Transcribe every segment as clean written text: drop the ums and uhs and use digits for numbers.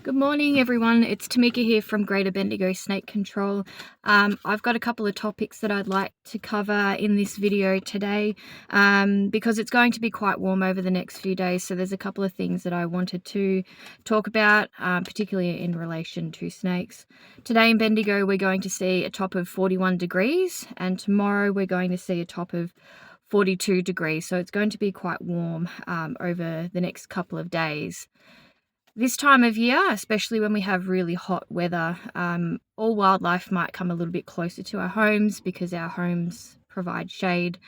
Good morning, everyone. It's Tamika here from Greater Bendigo Snake Control. I've got a couple of topics that I'd like to cover in this video today because it's going to be quite warm over the next few days. So there's a couple of things that I wanted to talk about, particularly in relation to snakes. Today in Bendigo, we're going to see a top of 41 degrees, and tomorrow we're going to see a top of 42 degrees. So it's going to be quite warm over the next couple of days. This time of year, especially when we have really hot weather, all wildlife might come a little bit closer to our homes because our homes provide shade,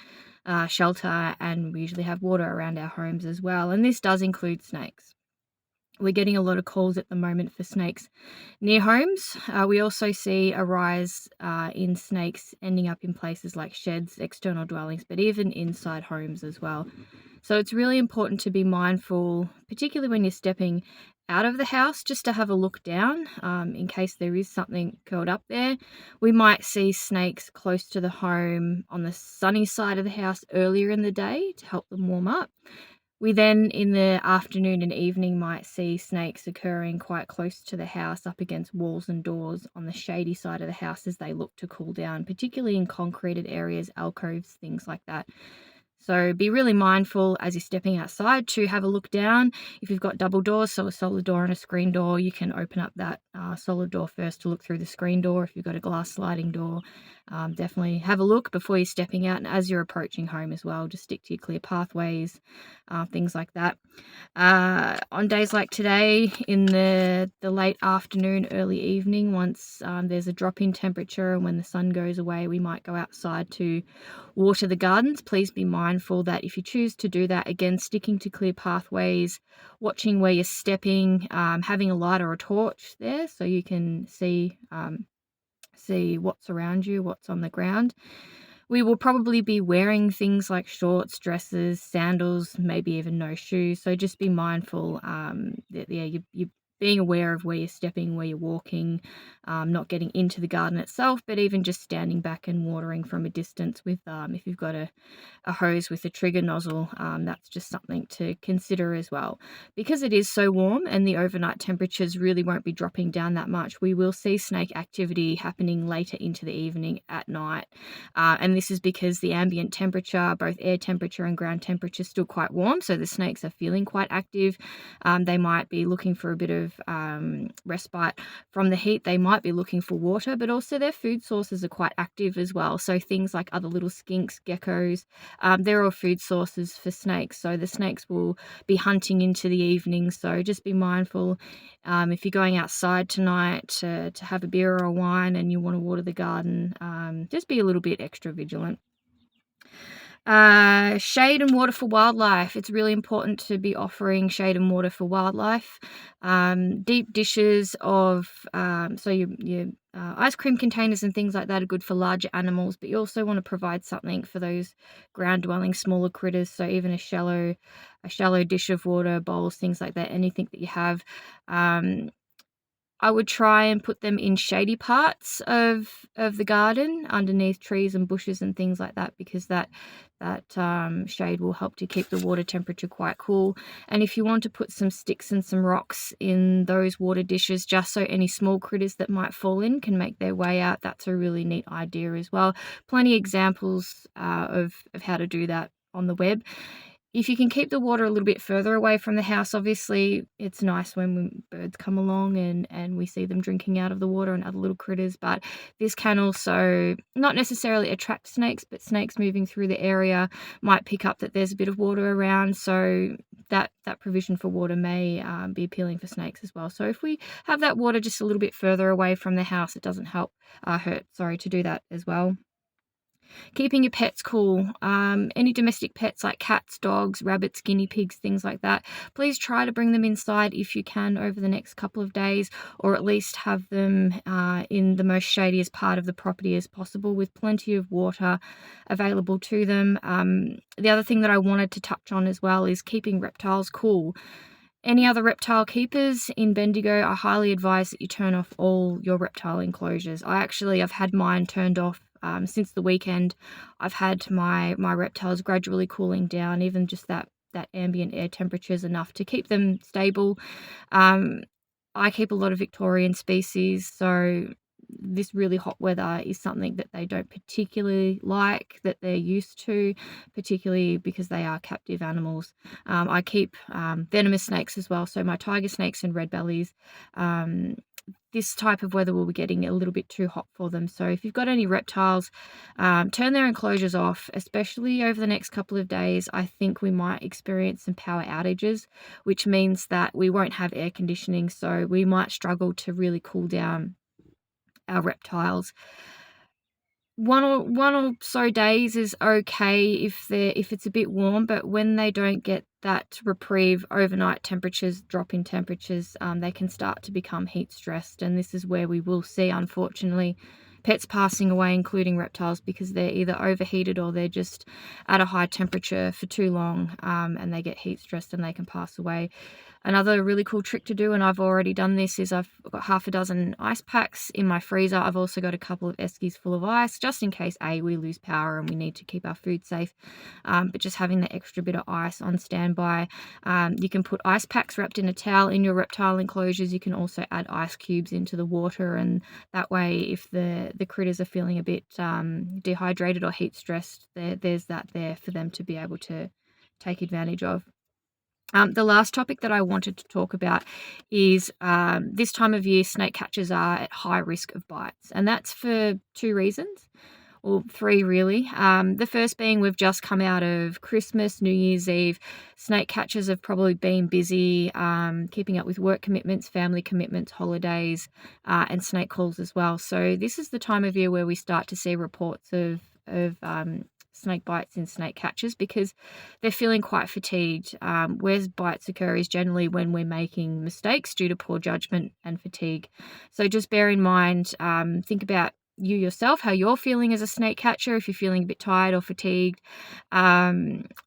shelter, and we usually have water around our homes as well. And this does include snakes. We're getting a lot of calls at the moment for snakes near homes. We also see a rise in snakes ending up in places like sheds, external dwellings, but even inside homes as well. So it's really important to be mindful, particularly when you're stepping out of the house, just to have a look down in case there is something curled up there. We might see snakes close to the home on the sunny side of the house earlier in the day to help them warm up. We then, in the afternoon and evening, might see snakes occurring quite close to the house, up against walls and doors on the shady side of the house as they look to cool down, particularly in concreted areas, alcoves, things like that. So be really mindful as you're stepping outside to have a look down. If you've got double doors, so a solid door and a screen door, you can open up that solid door first to look through the screen door. If you've got a glass sliding door, definitely have a look before you're stepping out, and as you're approaching home as well, just stick to your clear pathways, things like that. On days like today, in the late afternoon, early evening, once there's a drop in temperature and when the sun goes away, we might go outside to water the gardens. Please be mindful that if you choose to do that, again, sticking to clear pathways, watching where you're stepping, having a light or a torch there so you can see what's around you, what's on the ground. We will probably be wearing things like shorts, dresses, sandals, maybe even no shoes. So just be mindful that you're being aware of where you're stepping, where you're walking, not getting into the garden itself, but even just standing back and watering from a distance with, if you've got a hose with a trigger nozzle, that's just something to consider as well. Because it is so warm and the overnight temperatures really won't be dropping down that much, we will see snake activity happening later into the evening at night. And this is because the ambient temperature, both air temperature and ground temperature, is still quite warm. So the snakes are feeling quite active. They might be looking for a bit of respite from the heat. They might be looking for water, but also their food sources are quite active as well. So things like other little skinks, geckos, they're all food sources for snakes. So the snakes will be hunting into the evening. So just be mindful if you're going outside tonight to have a beer or a wine and you want to water the garden, just be a little bit extra vigilant. Shade and water for wildlife. It's really important to be offering shade and water for wildlife. Deep dishes of so your ice cream containers and things like that are good for larger animals, but you also want to provide something for those ground dwelling smaller critters. So even a shallow dish of water, bowls, things like that, anything that you have. I would try and put them in shady parts of the garden, underneath trees and bushes and things like that, because that shade will help to keep the water temperature quite cool. And if you want to put some sticks and some rocks in those water dishes, just so any small critters that might fall in can make their way out, that's a really neat idea as well. Plenty of examples of how to do that on the web. If you can keep the water a little bit further away from the house, obviously it's nice when birds come along and we see them drinking out of the water and other little critters, but this can also not necessarily attract snakes, but snakes moving through the area might pick up that there's a bit of water around, so that provision for water may be appealing for snakes as well. So if we have that water just a little bit further away from the house, it doesn't hurt to do that as well. Keeping your pets cool. Any domestic pets like cats, dogs, rabbits, guinea pigs, things like that, please try to bring them inside if you can over the next couple of days, or at least have them in the most shadiest part of the property as possible, with plenty of water available to them. The other thing that I wanted to touch on as well is keeping reptiles cool. Any other reptile keepers in Bendigo, I highly advise that you turn off all your reptile enclosures. I've had mine turned off since the weekend. I've had my reptiles gradually cooling down. Even just that ambient air temperature is enough to keep them stable. I keep a lot of Victorian species, so this really hot weather is something that they don't particularly like, that they're used to, particularly because they are captive animals. I keep venomous snakes as well, so my tiger snakes and red bellies. This type of weather will be getting a little bit too hot for them. So if you've got any reptiles, turn their enclosures off, especially over the next couple of days. I think we might experience some power outages, which means that we won't have air conditioning. So we might struggle to really cool down our reptiles. One or so days is okay if it's a bit warm, but when they don't get that reprieve, overnight temperatures, drop in temperatures, they can start to become heat stressed, and this is where we will see, unfortunately, pets passing away, including reptiles, because they're either overheated or they're just at a high temperature for too long, and they get heat stressed and they can pass away. Another really cool trick to do, and I've already done this, is I've got half a dozen ice packs in my freezer. I've also got a couple of eskies full of ice, just in case we lose power and we need to keep our food safe. But just having the extra bit of ice on standby. You can put ice packs wrapped in a towel in your reptile enclosures. You can also add ice cubes into the water, and that way, if the critters are feeling a bit dehydrated or heat stressed, there's that there for them to be able to take advantage of. The last topic that I wanted to talk about is this time of year, snake catchers are at high risk of bites, and that's for two reasons, or three really. The first being we've just come out of Christmas, New Year's Eve. Snake catchers have probably been busy keeping up with work commitments, family commitments, holidays, and snake calls as well. So this is the time of year where we start to see reports of snake bites in snake catchers, because they're feeling quite fatigued. Where bites occur is generally when we're making mistakes due to poor judgment and fatigue. So just bear in mind, think about you yourself, how you're feeling as a snake catcher. If you're feeling a bit tired or fatigued,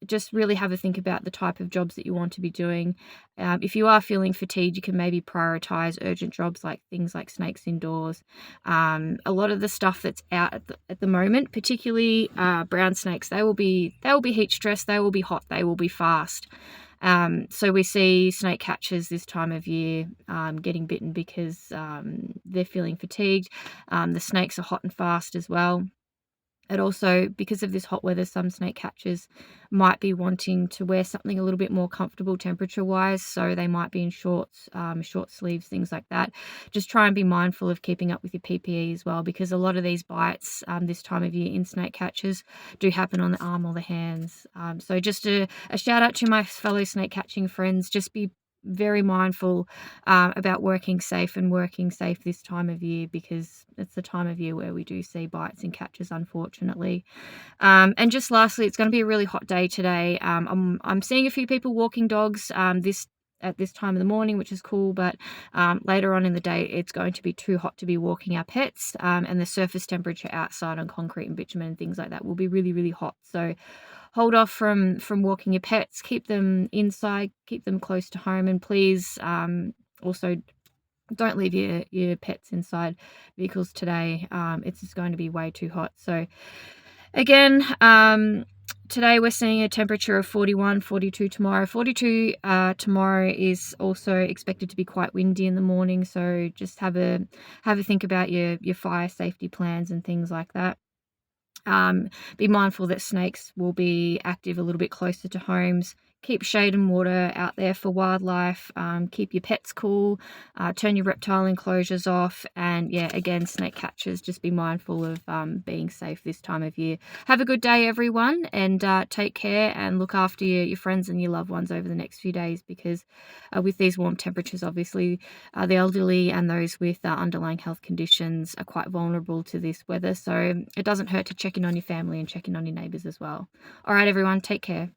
just really have a think about the type of jobs that you want to be doing. If you are feeling fatigued, you can maybe prioritize urgent jobs like things like snakes indoors. A lot of the stuff that's out at the moment, particularly brown snakes, they will be heat stressed, they will be hot, they will be fast. So we see snake catchers this time of year getting bitten because they're feeling fatigued. The snakes are hot and fast as well. And also, because of this hot weather, some snake catchers might be wanting to wear something a little bit more comfortable temperature-wise, so they might be in shorts, short sleeves, things like that. Just try and be mindful of keeping up with your PPE as well, because a lot of these bites this time of year in snake catchers do happen on the arm or the hands. So just a shout out to my fellow snake catching friends. Just be very mindful about working safe this time of year, because it's the time of year where we do see bites and catches, unfortunately. And just lastly, it's going to be a really hot day today. I'm seeing a few people walking dogs at this time of the morning, which is cool, but later on in the day, it's going to be too hot to be walking our pets, and the surface temperature outside on concrete and bitumen and things like that will be really, really hot. So hold off from walking your pets, keep them inside, keep them close to home, and please also don't leave your pets inside vehicles today. It's just going to be way too hot. So again, today we're seeing a temperature of 41, 42 tomorrow. 42 tomorrow is also expected to be quite windy in the morning, so just have a think about your fire safety plans and things like that. Be mindful that snakes will be active a little bit closer to homes. Keep shade and water out there for wildlife. Keep your pets cool. Turn your reptile enclosures off. And yeah, again, snake catchers, just be mindful of being safe this time of year. Have a good day, everyone, and take care and look after your friends and your loved ones over the next few days, because with these warm temperatures, obviously, the elderly and those with underlying health conditions are quite vulnerable to this weather. So it doesn't hurt to check in on your family and check in on your neighbours as well. All right, everyone, take care.